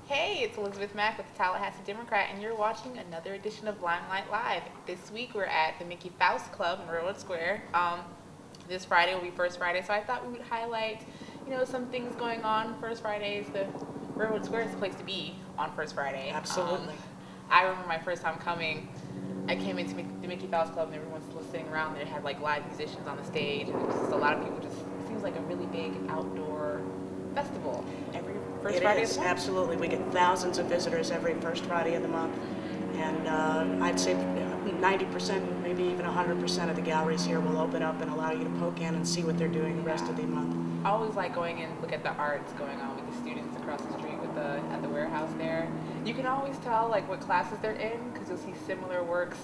Hey, it's Elizabeth Mack with the Tallahassee Democrat, and you're watching another edition of Limelight Live. This week we're at the Mickee Faust Club in Railroad Square. This Friday will be First Friday, so I thought we would highlight, some things going on First Fridays. The Railroad Square is the place to be on First Friday. Absolutely. I remember my first time coming. I came into the Mickee Faust Club, and everyone's sitting around there. Had like live musicians on the stage, and it was just a lot of people. It seems like a really big outdoor festival every first Friday of the month. Absolutely. We get thousands of visitors every first Friday of the month. And I'd say 90%, maybe even 100% of the galleries here will open up and allow you to poke in and see what they're doing the rest of the month. I always like going in and look at the arts going on with the students across the street at the warehouse there. You can always tell like what classes they're in because you'll see similar works.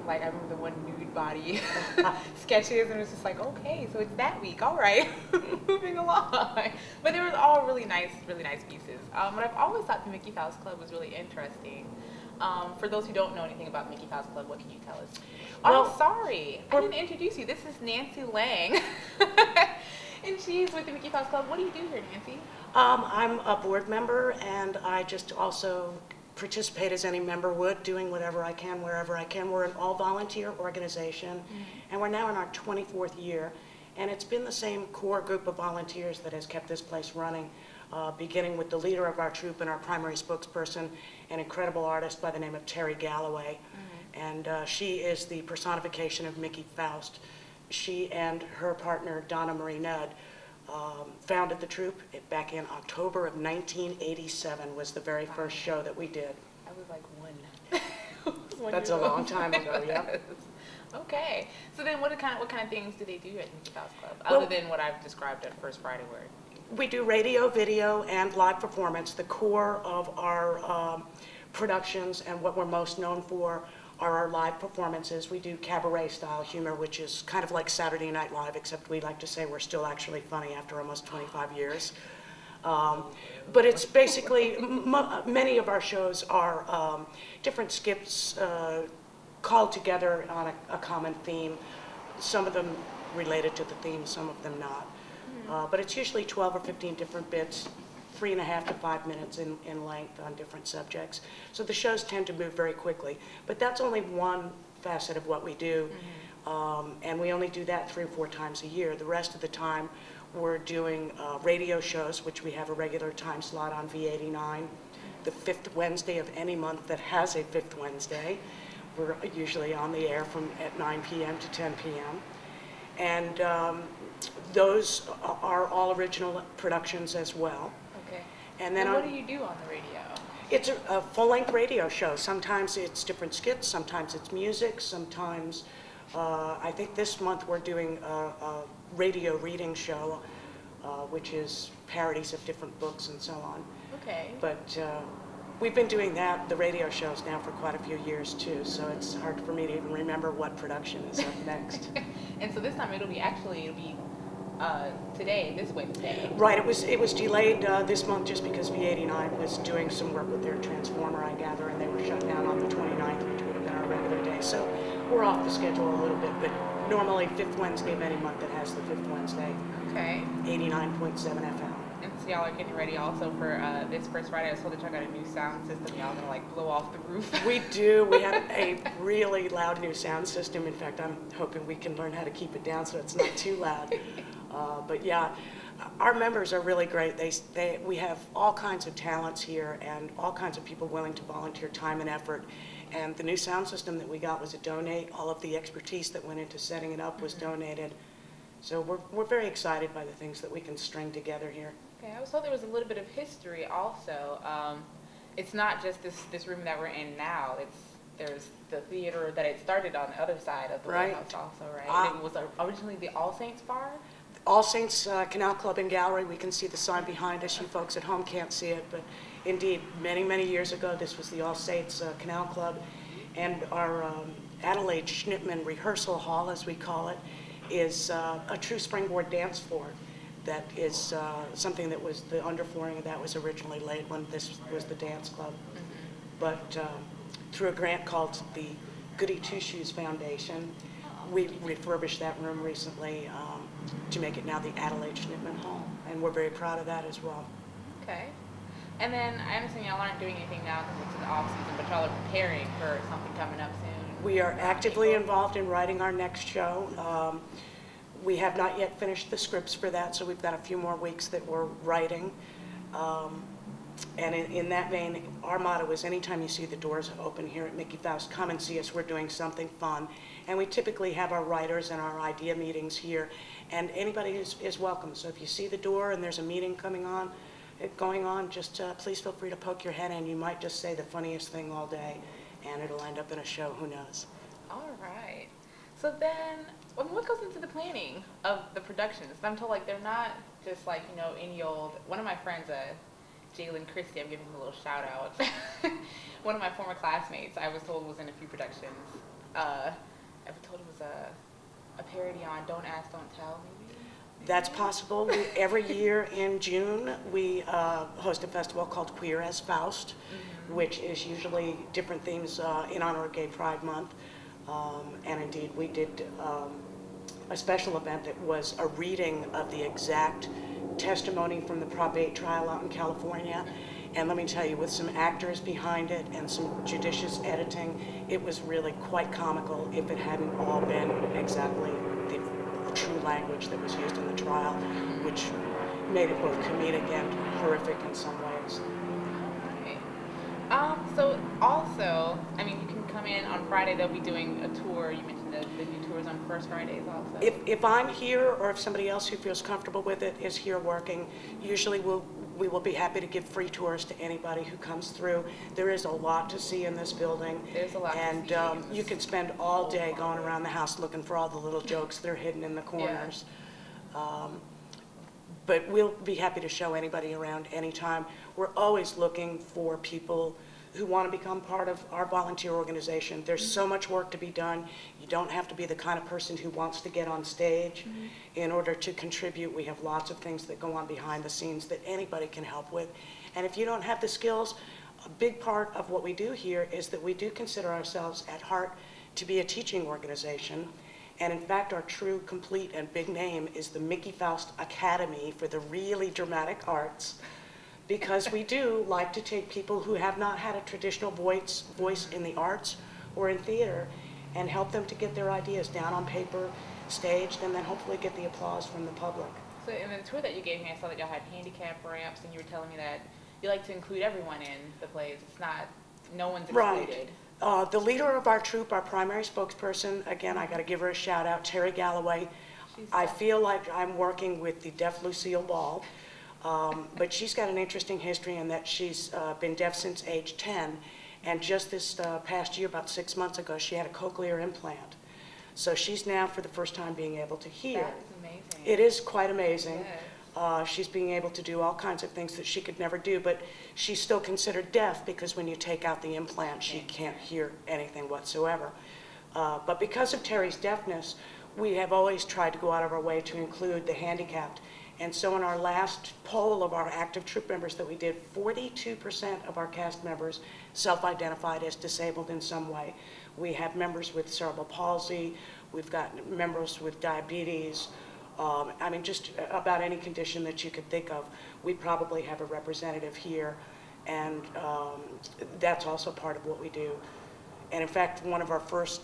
Like I remember the one nude body sketches, and it was just like, okay, so it's that week, all right, moving along. But they were all really nice pieces. But I've always thought the Mickee Faust Club was really interesting. For those who don't know anything about Mickee Faust Club, what can you tell us? Well, I'm sorry, I didn't introduce you. This is Nancy Lang, and she's with the Mickee Faust Club. What do you do here, Nancy? I'm a board member, and I just also participate as any member would, doing whatever I can, wherever I can. We're an all-volunteer organization, and we're now in our 24th year, and it's been the same core group of volunteers that has kept this place running, beginning with the leader of our troupe and our primary spokesperson, an incredible artist by the name of Terry Galloway, and she is the personification of Mickee Faust. She and her partner, Donna Marie Nudd, founded the troupe back in October of 1987 was the very first show that we did. I was like one. That's a long time ago, yeah. Okay. So then what kind of things do they do at the Mickee Faust Club, Well, other than what I've described at First Friday where? We do radio, video, and live performance. The core of our productions and what we're most known for are our live performances. We do cabaret-style humor, which is kind of like Saturday Night Live, except we like to say we're still actually funny after almost 25 years. But it's basically, many of our shows are different skits called together on a common theme, some of them related to the theme, some of them not. But it's usually 12 or 15 different bits, 3.5 to 5 minutes in length on different subjects. So the shows tend to move very quickly. But that's only one facet of what we do. And we only do that 3 or 4 times a year. The rest of the time we're doing radio shows, which we have a regular time slot on V89, the 5th Wednesday of any month that has a 5th Wednesday. We're usually on the air from at 9 p.m. to 10 p.m. And those are all original productions as well. Okay. And then what do you do on the radio? It's a full-length radio show. Sometimes it's different skits, sometimes it's music, sometimes I think this month we're doing a radio reading show, which is parodies of different books and so on. Okay. But we've been doing the radio shows now for quite a few years too, so it's hard for me to even remember what production is up next. And so this time it'll be today, this Wednesday. Right, it was delayed this month just because V89 was doing some work with their transformer, I gather, and they were shut down on the 29th, which would have been our regular day. So we're off the schedule a little bit, but normally 5th Wednesday of any month that has the 5th Wednesday. Okay. 89.7 FM. And so y'all are getting ready also for this First Friday. I was told that y'all got a new sound system. Y'all gonna like blow off the roof. We do. We have a really loud new sound system. In fact, I'm hoping we can learn how to keep it down so it's not too loud. But yeah, our members are really great. We have all kinds of talents here and all kinds of people willing to volunteer time and effort. And the new sound system that we got was a donate. All of the expertise that went into setting it up was donated. So we're very excited by the things that we can string together here. Okay, I was told there was a little bit of history also. It's not just this room that we're in now. There's the theater that it started on the other side of the warehouse also, right? It was originally the All Saints Bar? All Saints Canal Club and Gallery. We can see the sign behind us. You folks at home can't see it, but indeed, many, many years ago, this was the All Saints Canal Club. And our Adelaide Schnittman Rehearsal Hall, as we call it, is a true springboard dance floor. That is something that was, the underflooring of that was originally laid when this was the dance club. But through a grant called the Goody Two Shoes Foundation, we refurbished that room recently to make it now the Adelaide Schnittman Hall, and we're very proud of that as well. Okay. And then I understand y'all aren't doing anything now because it's the off season, but y'all are preparing for something coming up soon. We are actively involved in writing our next show. We have not yet finished the scripts for that, so we've got a few more weeks that we're writing. And in that vein, our motto is anytime you see the doors open here at Mickee Faust, come and see us. We're doing something fun. And we typically have our writers and our idea meetings here, and anybody is welcome. So if you see the door and there's a meeting going on, just please feel free to poke your head in. You might just say the funniest thing all day, and it'll end up in a show. Who knows? All right. So then, what goes into the planning of the productions? I'm told like they're not just like, you know, any old. One of my friends, Jalen Christie, I'm giving him a little shout out. One of my former classmates, I was told, was in a few productions. I was told it was a parody on Don't Ask, Don't Tell, maybe? That's possible. Every year in June, we host a festival called Queer as Faust, which is usually different themes in honor of Gay Pride Month. And indeed, we did a special event that was a reading of the exact testimony from the Prop 8 trial out in California. And let me tell you, with some actors behind it and some judicious editing, it was really quite comical if it hadn't all been exactly the true language that was used in the trial, which made it both comedic and horrific in some ways. Okay. So also, I mean, you can come in on Friday. They'll be doing a tour. You mentioned the new tours on first Fridays also. If I'm here, or if somebody else who feels comfortable with it is here working, usually we will be happy to give free tours to anybody who comes through. There is a lot to see in this building. There's a lot and to see. You could spend all day going around the house looking for all the little jokes that are hidden in the corners. Yeah. But we'll be happy to show anybody around anytime. We're always looking for people who want to become part of our volunteer organization. There's so much work to be done. You don't have to be the kind of person who wants to get on stage in order to contribute. We have lots of things that go on behind the scenes that anybody can help with. And if you don't have the skills, a big part of what we do here is that we do consider ourselves at heart to be a teaching organization. And in fact, our true, complete, and big name is the Mickee Faust Academy for the Really Dramatic Arts, because we do like to take people who have not had a traditional voice in the arts or in theater and help them to get their ideas down on paper, staged, and then hopefully get the applause from the public. So in the tour that you gave me, I saw that y'all had handicap ramps, and you were telling me that you like to include everyone in the plays. It's not, no one's excluded. Right. The leader of our troupe, our primary spokesperson, again, I got to give her a shout out, Terry Galloway. I feel like I'm working with the deaf Lucille Ball. But she's got an interesting history in that she's been deaf since age 10, and just this past year, about 6 months ago, she had a cochlear implant. So she's now, for the first time, being able to hear. That is amazing. It is quite amazing. Yes. She's being able to do all kinds of things that she could never do, but she's still considered deaf because when you take out the implant, she can't hear anything whatsoever. But because of Terry's deafness, we have always tried to go out of our way to include the handicapped. And so in our last poll of our active troupe members that we did, 42% of our cast members self-identified as disabled in some way. We have members with cerebral palsy, we've got members with diabetes, I mean, just about any condition that you could think of, we probably have a representative here, and that's also part of what we do. And in fact, one of our first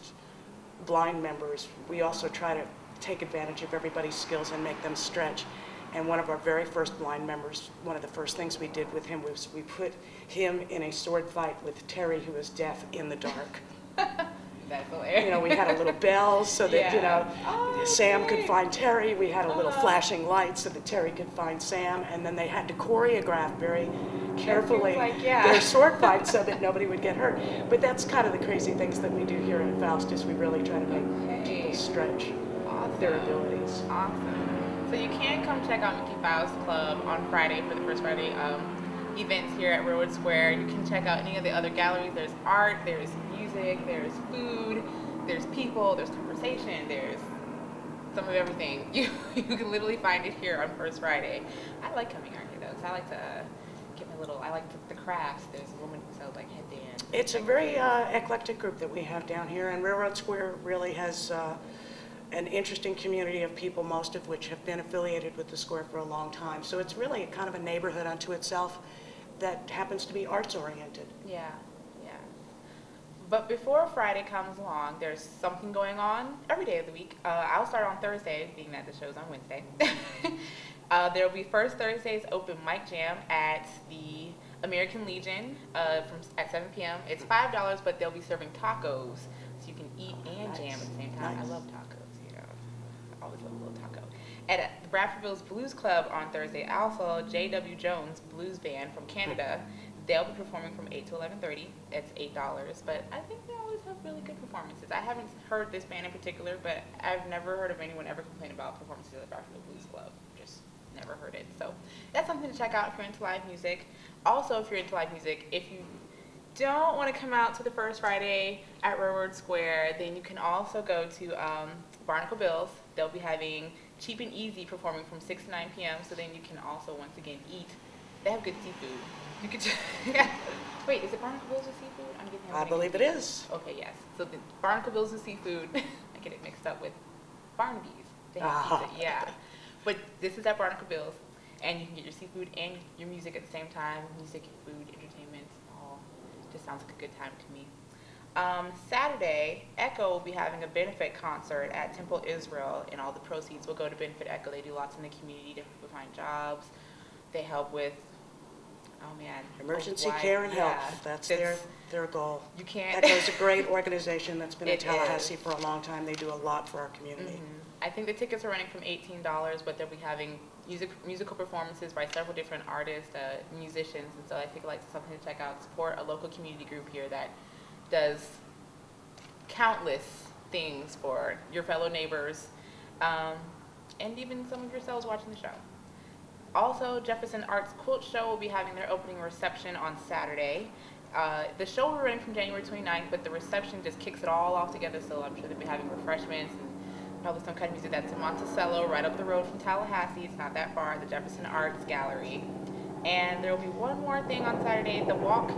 blind members, we also try to take advantage of everybody's skills and make them stretch. And one of our very first blind members, one of the first things we did with him was we put him in a sword fight with Terry, who was deaf, in the dark. That's hilarious. You know, we had a little bell so that, you know, Sam could find Terry. We had a little flashing light so that Terry could find Sam. And then they had to choreograph very carefully their sword fight so that nobody would get hurt. But that's kind of the crazy things that we do here at Faust, is we really try to make people stretch their abilities. Awesome. So you can come check out Mickee Faust Club on Friday for the first Friday events here at Railroad Square. You can check out any of the other galleries. There's art, there's music, there's food, there's people, there's conversation, there's some of everything. You can literally find it here on first Friday. I like coming out here though, because I like to get my little, I like the crafts. There's a woman who sells like headbands. It's a very eclectic group that we have down here, and Railroad Square really has an interesting community of people, most of which have been affiliated with the square for a long time. So it's really kind of a neighborhood unto itself. that happens to be arts-oriented. Yeah, yeah. But before Friday comes along, there's something going on every day of the week. I'll start on Thursday, being that the show's on Wednesday. There will be First Thursday's open mic jam at the American Legion at 7 p.m. It's $5, but they'll be serving tacos, so you can eat and jam at the same time. Nice. I love tacos, you know. I always love a little taco. At the Bradfordville's Blues Club on Thursday, also J.W. Jones Blues Band from Canada. They'll be performing from 8 to 11:30. It's $8, but I think they always have really good performances. I haven't heard this band in particular, but I've never heard of anyone ever complain about performances at the Bradfordville Blues Club. Just never heard it. So that's something to check out if you're into live music. Also, if you're into live music, if you don't want to come out to the first Friday at Railroad Square, then you can also go to Barnacle Bill's. They'll be having Cheap and Easy performing from 6 to 9 p.m. So then you can also, once again, eat. They have good seafood. You could wait, is it Barnacle Bill's with seafood? I'm getting I believe it is. Okay, yes. So the Barnacle Bill's with seafood. I get it mixed up with Barnaby's. They have pizza, yeah. But this is at Barnacle Bill's, and you can get your seafood and your music at the same time. Music, food, entertainment, all just sounds like a good time to me. Saturday, Echo will be having a benefit concert at Temple Israel, and all the proceeds will go to benefit Echo. They do lots in the community to help people find jobs. They help with, oh man, Emergency care and health. That's their goal. You can't. Echo's a great organization that's been in Tallahassee for a long time. They do a lot for our community. Mm-hmm. I think the tickets are running from $18, but they'll be having musical performances by several different artists, musicians, and so I think like something to check out. Support a local community group here that does countless things for your fellow neighbors, and even some of yourselves watching the show. Also, Jefferson Arts Quilt Show will be having their opening reception on Saturday. The show will be running from January 29th, but the reception just kicks it all off together, so I'm sure they'll be having refreshments and probably some kind of music. That's in Monticello, right up the road from Tallahassee. It's not that far, the Jefferson Arts Gallery. And there will be one more thing on Saturday, the Walk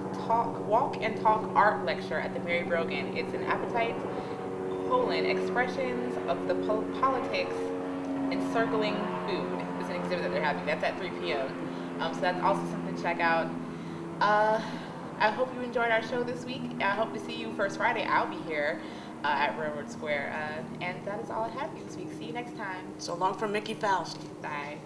and Talk Art Lecture at the Mary Brogan. It's an appetite, expressions of the politics encircling food. It's an exhibit that they're having. That's at 3 p.m. So that's also something to check out. I hope you enjoyed our show this week. I hope to see you first Friday. I'll be here at Railroad Square. And that is all I have for you this week. See you next time. So long from Mickee Faust. Bye.